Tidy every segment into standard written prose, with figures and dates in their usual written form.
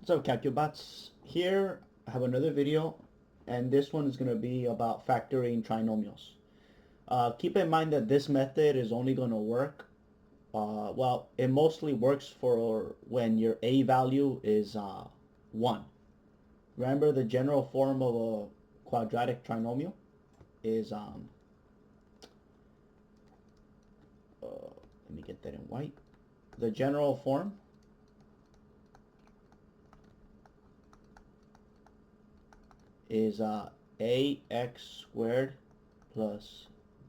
So CalcuBots, here I have another video, and this one is going to be about factoring trinomials. Keep in mind that this method is only going to work, well, it mostly works for when your a value is 1. Remember, the general form of a quadratic trinomial is, let me get that in white. The general form is ax squared plus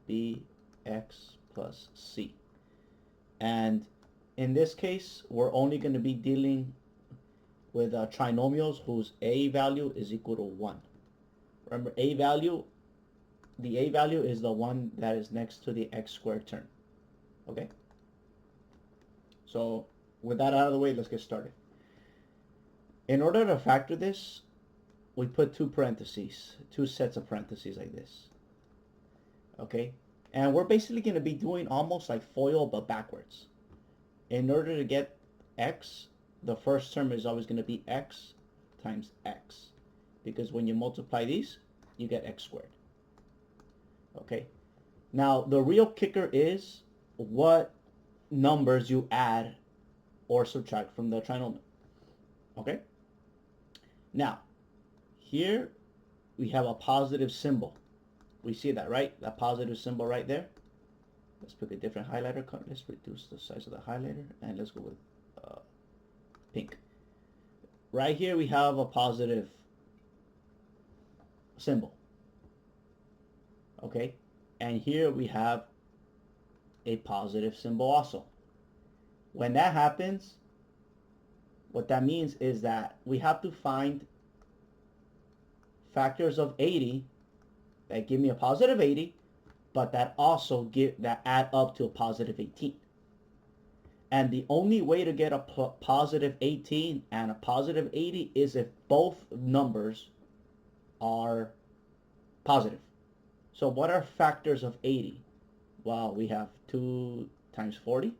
bx plus c. And in this case, we're only going to be dealing with trinomials whose a value is equal to 1. Remember, the a value is the one that is next to the x squared term. Okay? So with that out of the way, let's get started. In order to factor this, we put two sets of parentheses like this. Okay? And we're basically going to be doing almost like FOIL but backwards. In order to get x, the first term is always going to be x times x. Because when you multiply these, you get x squared. Okay? Now, the real kicker is what numbers you add or subtract from the trinomial. Okay? Now, here we have a positive symbol. We see that, right? That positive symbol right there. Let's pick a different highlighter color. Let's reduce the size of the highlighter, and let's go with pink. Right here we have a positive symbol. Okay? And here we have a positive symbol also. When that happens, what that means is that we have to find factors of 80 that give me a positive 80, but that also add up to a positive 18. And the only way to get a positive 18 and a positive 80 is if both numbers are positive. So what are factors of 80? Well, we have 2 times 40,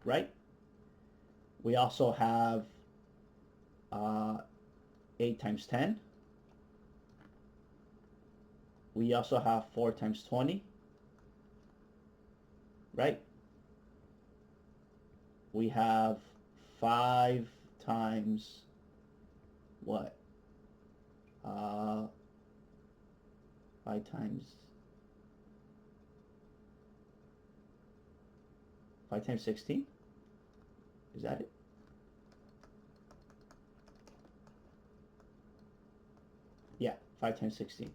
right? We also have 8 times 10. We also have 4 times 20, right? We have 5 times what? 5 times 16? Is that it? Yeah, 5 times 16.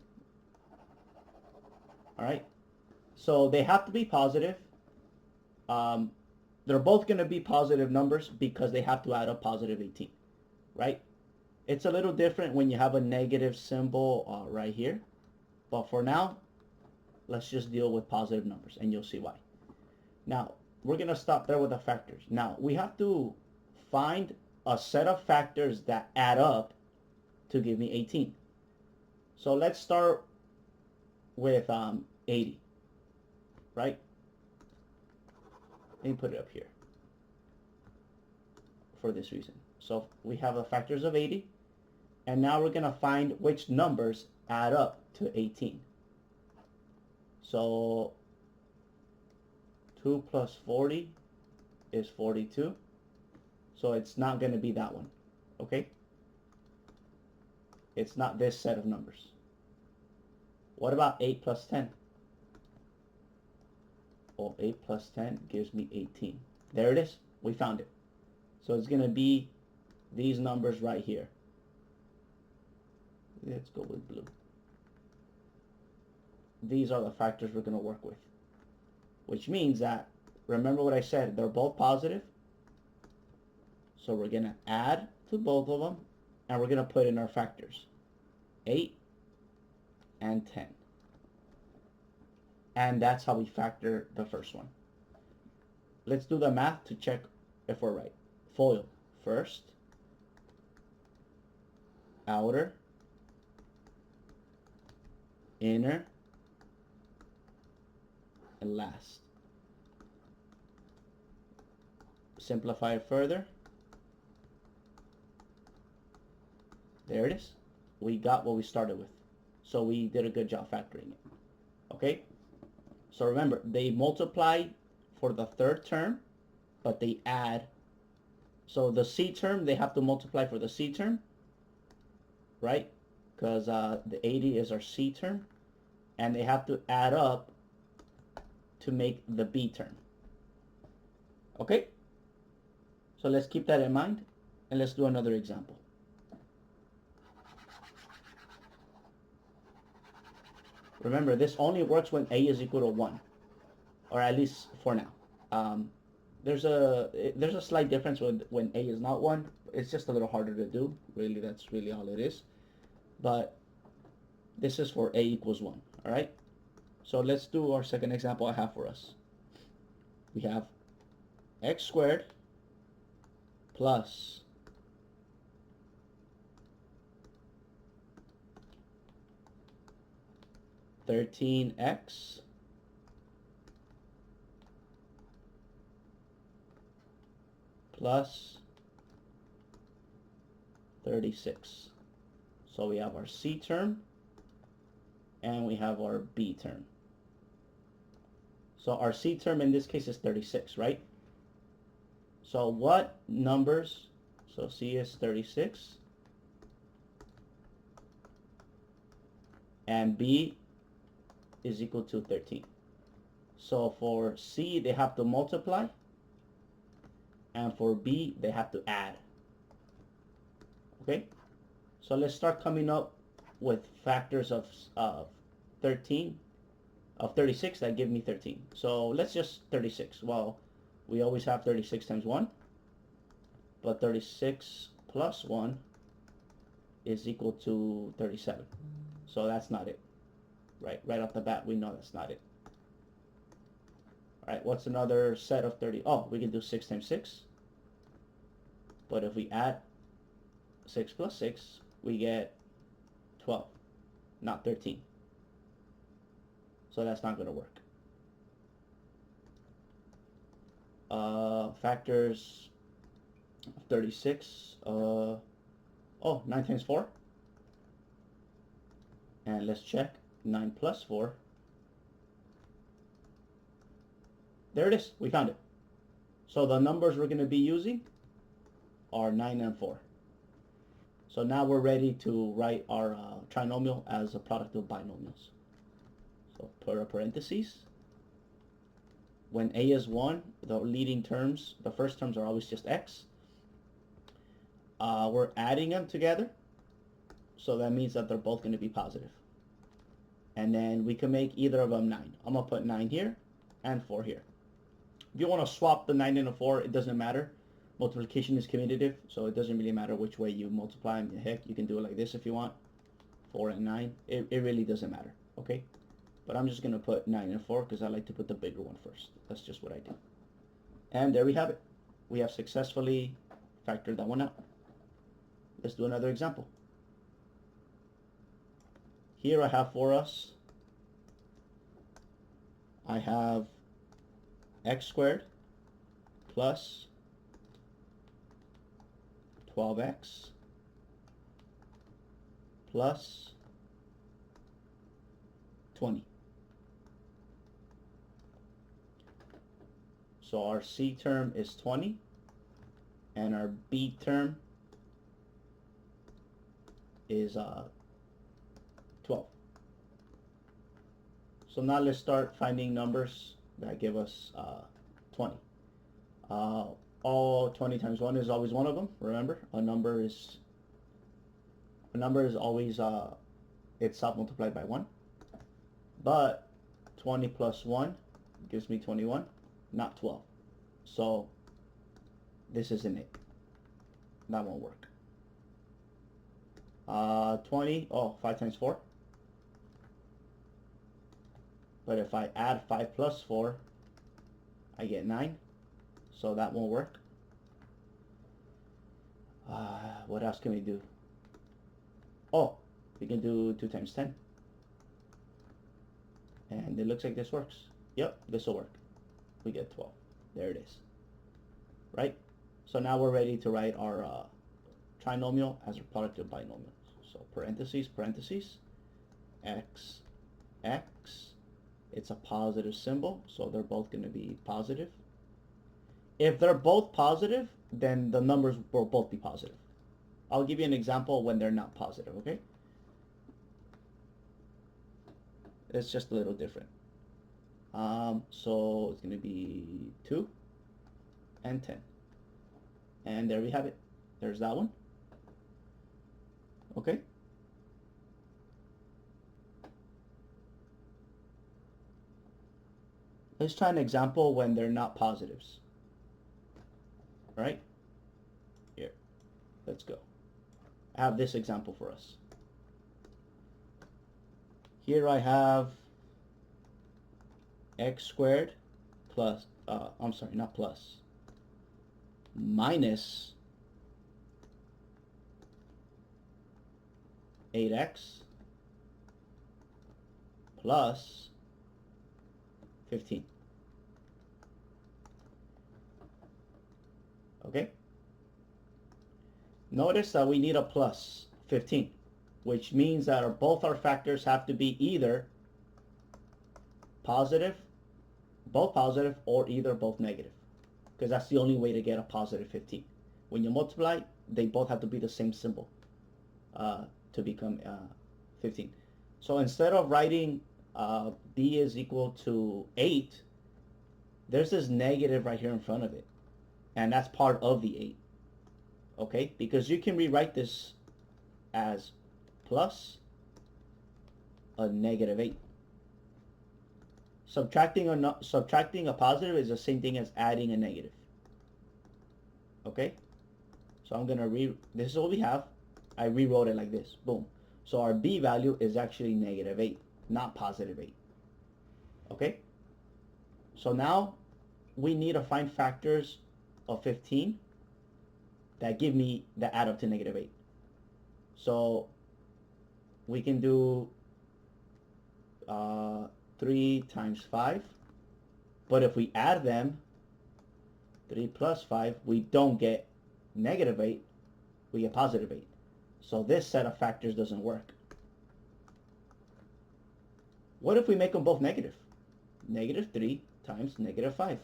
All right. So they have to be positive. They're both going to be positive numbers because they have to add up positive 18, right? It's a little different when you have a negative symbol right here. But for now, let's just deal with positive numbers, and you'll see why. Now, we're going to stop there with the factors. Now, we have to find a set of factors that add up to give me 18. So let's start with 80, right? Let me put it up here for this reason. So we have the factors of 80, and now we're going to find which numbers add up to 18. So 2 plus 40 is 42. So it's not going to be that one, okay? It's not this set of numbers. What about 8 plus 10? Well, 8 plus 10 gives me 18. There it is. We found it. So it's going to be these numbers right here. Let's go with blue. These are the factors we're going to work with. Which means that, remember what I said, they're both positive. So we're going to add to both of them, and we're going to put in our factors. 8 and 10. And that's how we factor the first one. Let's do the math to check if we're right. FOIL. First, outer, inner, and last. Simplify it further. There it is. We got what we started with. So we did a good job factoring it. Okay? So remember, they multiply for the third term, but they add. So the C term, they have to multiply for the C term, right? Because the 80 is our C term. And they have to add up to make the B term. Okay? So let's keep that in mind, and let's do another example. Remember, this only works when A is equal to 1, or at least for now. There's a slight difference when A is not 1. It's just a little harder to do. Really, that's really all it is. But this is for A equals 1, all right? So let's do our second example I have for us. We have x squared plus 13x plus 36. So we have our C term and we have our B term. So our C term in this case is 36, right? So what numbers, so C is 36 and B is equal to 13. So for C they have to multiply, and for B they have to add. Okay, so let's start coming up with factors of 36 that give me 13. So let's just 36. Well, we always have 36 times 1, but 36 plus 1 is equal to 37. So that's not it. Right off the bat, we know that's not it. All right, what's another set of 30? Oh, we can do 6 times 6. But if we add 6 plus 6, we get 12, not 13. So that's not going to work. Factors of 36. 9 times 4. And let's check. 9 plus 4. There it is. We found it. So the numbers we're going to be using are 9 and 4. So now we're ready to write our trinomial as a product of binomials. So put a parentheses. When A is 1, the leading terms, the first terms are always just x. We're adding them together. So that means that they're both going to be positive. And then we can make either of them 9. I'm going to put 9 here and 4 here. If you want to swap the 9 and the 4, it doesn't matter. Multiplication is commutative, so it doesn't really matter which way you multiply them. Heck, you can do it like this if you want. 4 and 9. It really doesn't matter, okay? But I'm just going to put 9 and 4 because I like to put the bigger one first. That's just what I do. And there we have it. We have successfully factored that one out. Let's do another example. Here I have for us, I have x squared plus 12x plus 20. So our C term is 20 and our B term is 12. So now let's start finding numbers that give us 20. All 20 times 1 is always one of them. Remember, a number is always itself multiplied by 1. But 20 plus 1 gives me 21, not 12. So this isn't it. That won't work. 20, 5 times 4. But if I add 5 plus 4, I get 9. So that won't work. What else can we do? Oh, we can do 2 times 10. And it looks like this works. Yep, this will work. We get 12. There it is. Right? So now we're ready to write our trinomial as a product of binomials. So parentheses, parentheses, x, x. It's a positive symbol, so they're both going to be positive. If they're both positive, then the numbers will both be positive. I'll give you an example when they're not positive, okay? It's just a little different. So it's going to be 2 and 10. And there we have it. There's that one. Okay? Let's try an example when they're not positives. All right? Here. Let's go. I have this example for us. Here I have x squared plus, I'm sorry, not plus, minus 8x plus 15. Okay? Notice that we need a plus 15, which means that both our factors have to be either positive, both positive, or either both negative, because that's the only way to get a positive 15. When you multiply, they both have to be the same symbol to become 15. So instead of writing b is equal to 8, there's this negative right here in front of it, and that's part of the 8. Okay, because you can rewrite this as plus a negative 8. Subtracting a positive is the same thing as adding a negative. Okay, so I'm gonna this is what we have. I rewrote it like this. Boom. So our b value is actually negative 8, not positive 8. Okay, so now we need to find factors of 15 that give me the add up to negative 8. So we can do 3 times 5, but if we add them, 3 plus 5, we don't get negative 8, we get positive 8. So this set of factors doesn't work. What if we make them both negative? Negative 3 times negative 5.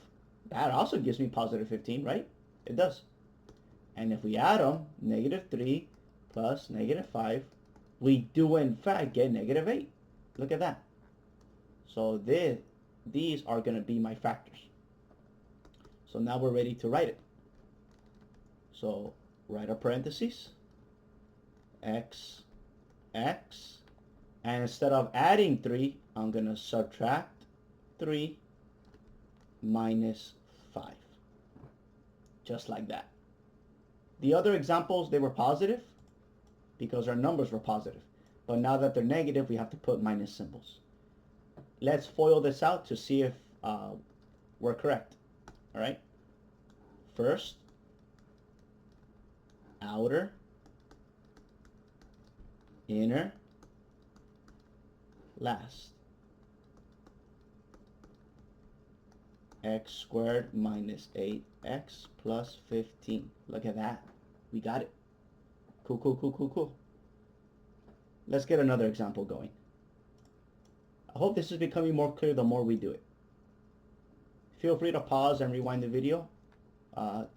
That also gives me positive 15, right? It does. And if we add them, negative 3 plus negative 5, we do in fact get negative 8. Look at that. So these are going to be my factors. So now we're ready to write it. So write a parentheses, x, x, and instead of adding 3, I'm going to subtract 3 minus 5. Just like that. The other examples, they were positive because our numbers were positive. But now that they're negative, we have to put minus symbols. Let's FOIL this out to see if we're correct. All right. First, outer, inner, last. X squared minus 8x plus 15. Look at that. We got it. Cool, cool, cool, cool, cool. Let's get another example going. I hope this is becoming more clear the more we do it. Feel free to pause and rewind the video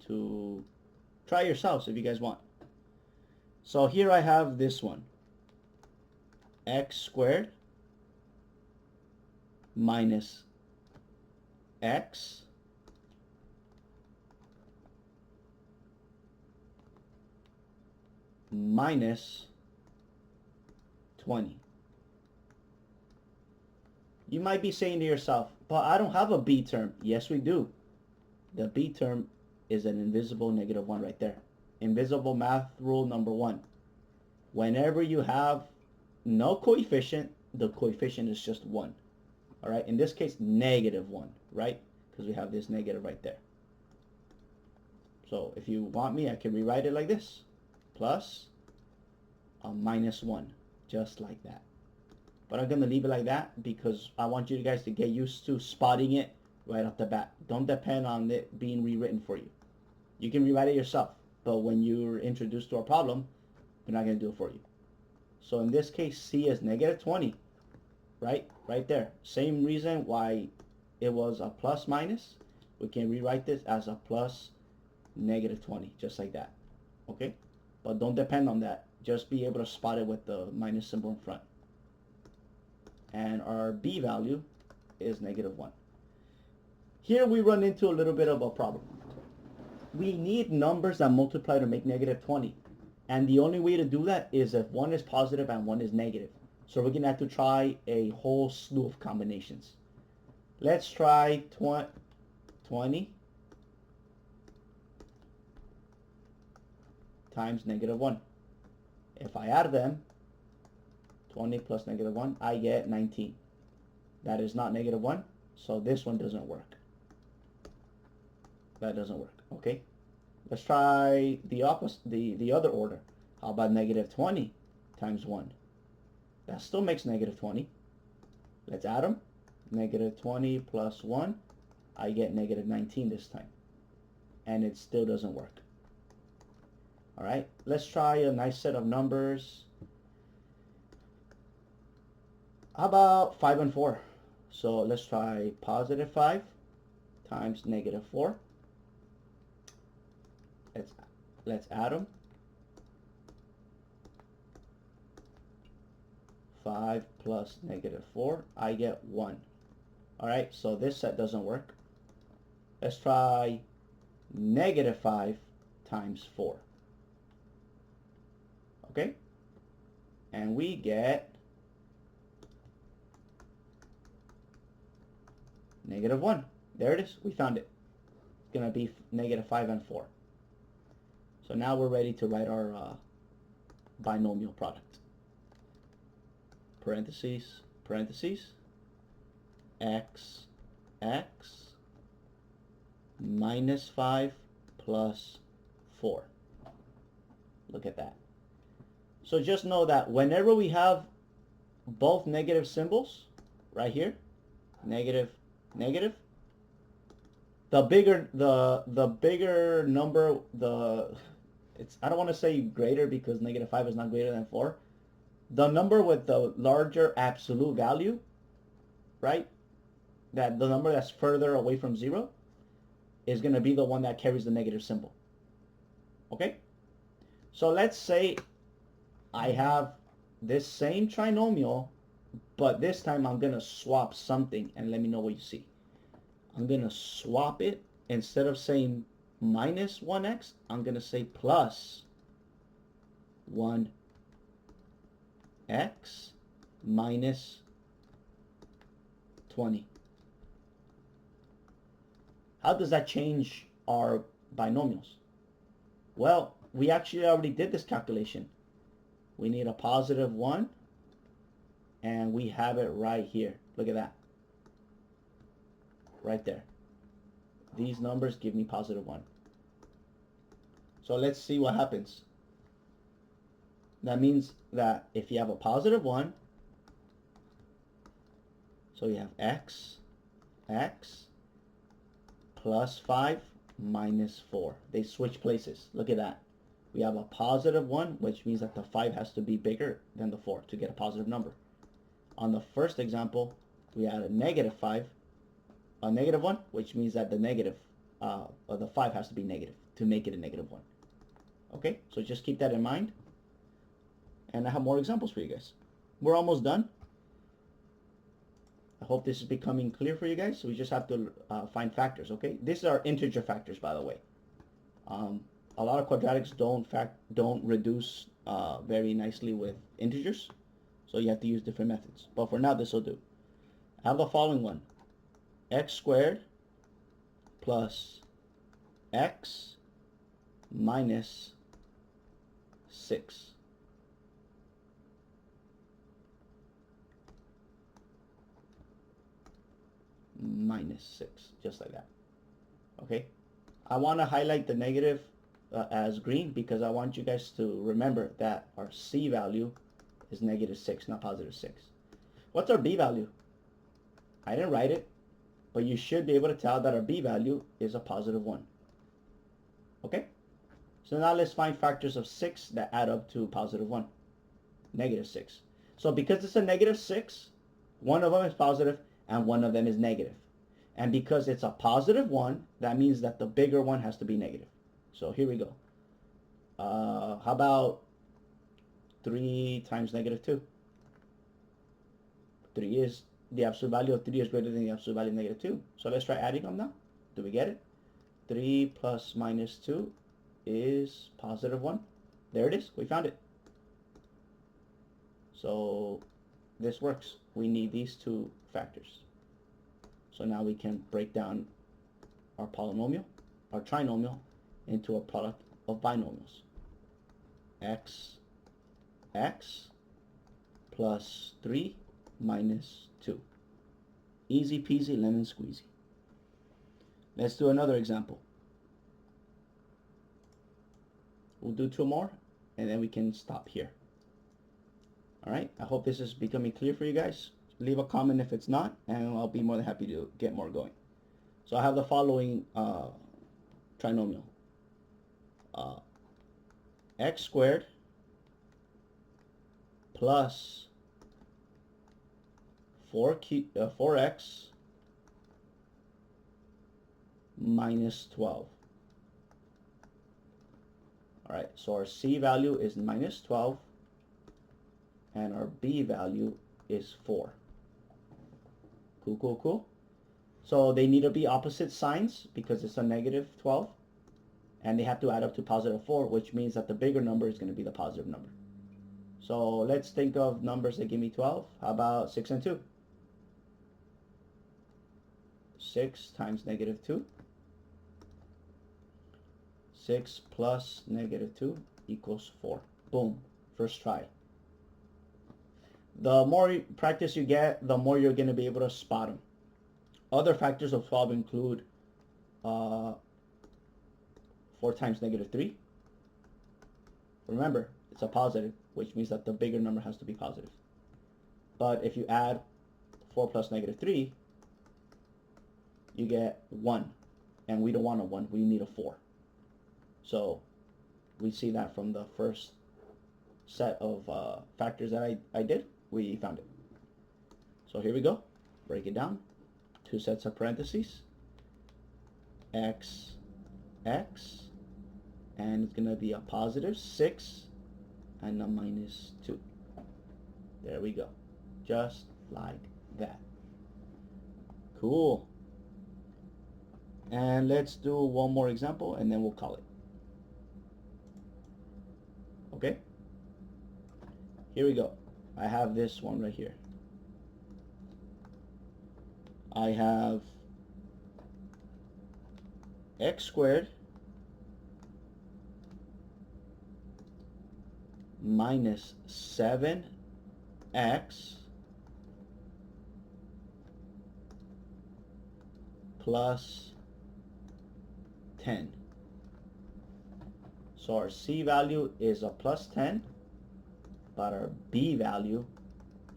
to try yourselves if you guys want. So here I have this one. X squared minus x minus 20. You might be saying to yourself, but I don't have a b term. Yes, we do. The b term is an invisible negative 1 right there. Invisible math rule number 1. Whenever you have no coefficient, the coefficient is just 1. All right, in this case, negative 1, right? Because we have this negative right there. So if you want me, I can rewrite it like this. Plus a minus 1, just like that. But I'm going to leave it like that because I want you guys to get used to spotting it right off the bat. Don't depend on it being rewritten for you. You can rewrite it yourself, but when you're introduced to a problem, they're not going to do it for you. So in this case, C is negative 20, right? Right there. Same reason why it was a plus minus. We can rewrite this as a plus negative 20, just like that. Okay? But don't depend on that. Just be able to spot it with the minus symbol in front. And our B value is negative 1. Here we run into a little bit of a problem. We need numbers that multiply to make negative 20. And the only way to do that is if one is positive and one is negative. So we're going to have to try a whole slew of combinations. Let's try 20 times negative 1. If I add them, 20 plus negative 1, I get 19. That is not negative 1, so this one doesn't work. That doesn't work, okay? Let's try the opposite, the other order. How about negative 20 times 1? That still makes negative 20. Let's add them. Negative 20 plus 1, I get negative 19 this time. And it still doesn't work. All right, let's try a nice set of numbers. How about 5 and 4? So let's try positive 5 times negative 4. Let's add them. 5 plus negative 4, I get 1. All right, so this set doesn't work. Let's try negative 5 times 4. Okay? And we get negative 1. There it is. We found it. It's going to be negative 5 and 4. So now we're ready to write our binomial product. Parentheses, parentheses, x minus 5 plus 4. Look at that. So just know that whenever we have both negative symbols, right here, negative, negative, the bigger number, I don't want to say greater because negative 5 is not greater than 4. The number with the larger absolute value, right? That the number that's further away from 0 is going to be the one that carries the negative symbol. Okay? So let's say I have this same trinomial, but this time I'm going to swap something and let me know what you see. I'm going to swap it. Instead of saying minus 1x, I'm going to say plus 1x minus 20. How does that change our binomials? Well, we actually already did this calculation. We need a positive 1, and we have it right here. Look at that. Right there. These numbers give me positive 1. So let's see what happens. That means that if you have a positive 1, so you have x plus 5 minus 4. They switch places. Look at that. We have a positive 1, which means that the 5 has to be bigger than the 4 to get a positive number. On the first example, we had a negative 5, a negative 1, which means that the negative, the 5 has to be negative to make it a negative 1. Okay, so just keep that in mind. And I have more examples for you guys. We're almost done. I hope this is becoming clear for you guys. So we just have to find factors, okay? These are integer factors, by the way. A lot of quadratics don't reduce very nicely with integers, so you have to use different methods. But for now, this will do. I have the following one: x squared plus x minus 6. Minus 6, just like that. Okay, I want to highlight the negative as green because I want you guys to remember that our C value is negative 6, not positive 6. What's our B value? I didn't write it, but you should be able to tell that our B value is a positive 1. Okay, so now let's find factors of 6 that add up to positive 1. Negative 6. So because it's a negative 6, one of them is positive and one of them is negative. And because it's a positive 1, that means that the bigger one has to be negative. So here we go. How about 3 times negative 2? 3 is, the absolute value of 3 is greater than the absolute value of negative 2. So let's try adding them now. Do we get it? 3 plus minus 2 is positive 1. There it is. We found it. So this works. We need these two factors. So now we can break down our polynomial, our trinomial, into a product of binomials. X plus 3 minus 2. Easy peasy lemon squeezy. Let's do another example. We'll do 2 more and then we can stop here. Alright, I hope this is becoming clear for you guys. Leave a comment if it's not, and I'll be more than happy to get more going. So I have the following trinomial. X squared plus 4x minus 12. Alright, so our C value is minus 12 and our B value is 4. Cool. So they need to be opposite signs because it's a negative 12 and they have to add up to positive 4, which means that the bigger number is going to be the positive number. So let's think of numbers that give me 12. How about 6 and 2? 6 times negative 2. 6 plus negative 2 equals 4. Boom. First try. The more practice you get, the more you're going to be able to spot them. Other factors of 12 include 4 times negative 3. Remember, it's a positive, which means that the bigger number has to be positive. But if you add 4 plus negative 3, you get 1. And we don't want a 1, we need a 4. So we see that from the first set of factors that I did. We found it. So here we go. Break it down. 2 sets of parentheses. X, and it's going to be a positive 6 and a minus 2. There we go. Just like that. Cool. And let's do one more example and then we'll call it. Okay? Here we go. I have this one right here. I have x squared minus 7x plus 10. So our C value is a plus 10, but our B value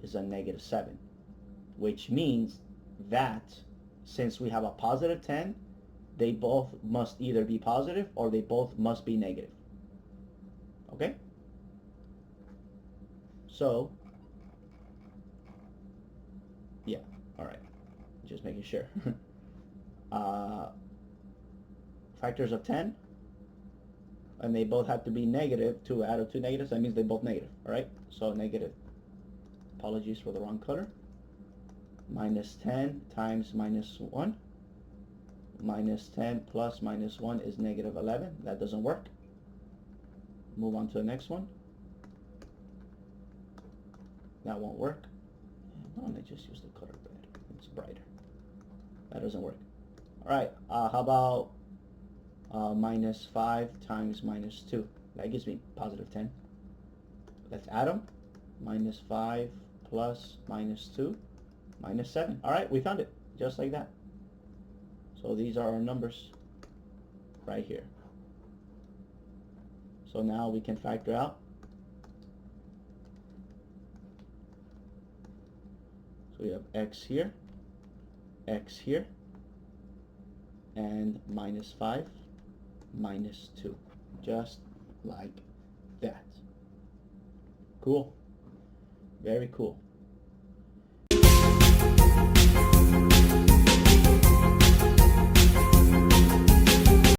is a negative 7, which means that since we have a positive 10, they both must either be positive or they both must be negative. Okay? So, yeah, alright. Just making sure. Factors of 10, and they both have to be negative. To add up 2 negatives, that means they're both negative. Alright? So negative. Apologies for the wrong color. Minus 10 times minus 1. Minus 10 plus minus 1 is negative 11. That doesn't work. Move on to the next one. That won't work. Why don't I just use the color red? It's brighter. That doesn't work. Alright, how about minus 5 times minus 2? That gives me positive 10. Let's add them. Minus 5 plus minus 2, minus 7. Alright, we found it. Just like that. So these are our numbers right here. So now we can factor out. So we have x here, and minus 5, minus 2. Just like that. Cool. Very cool.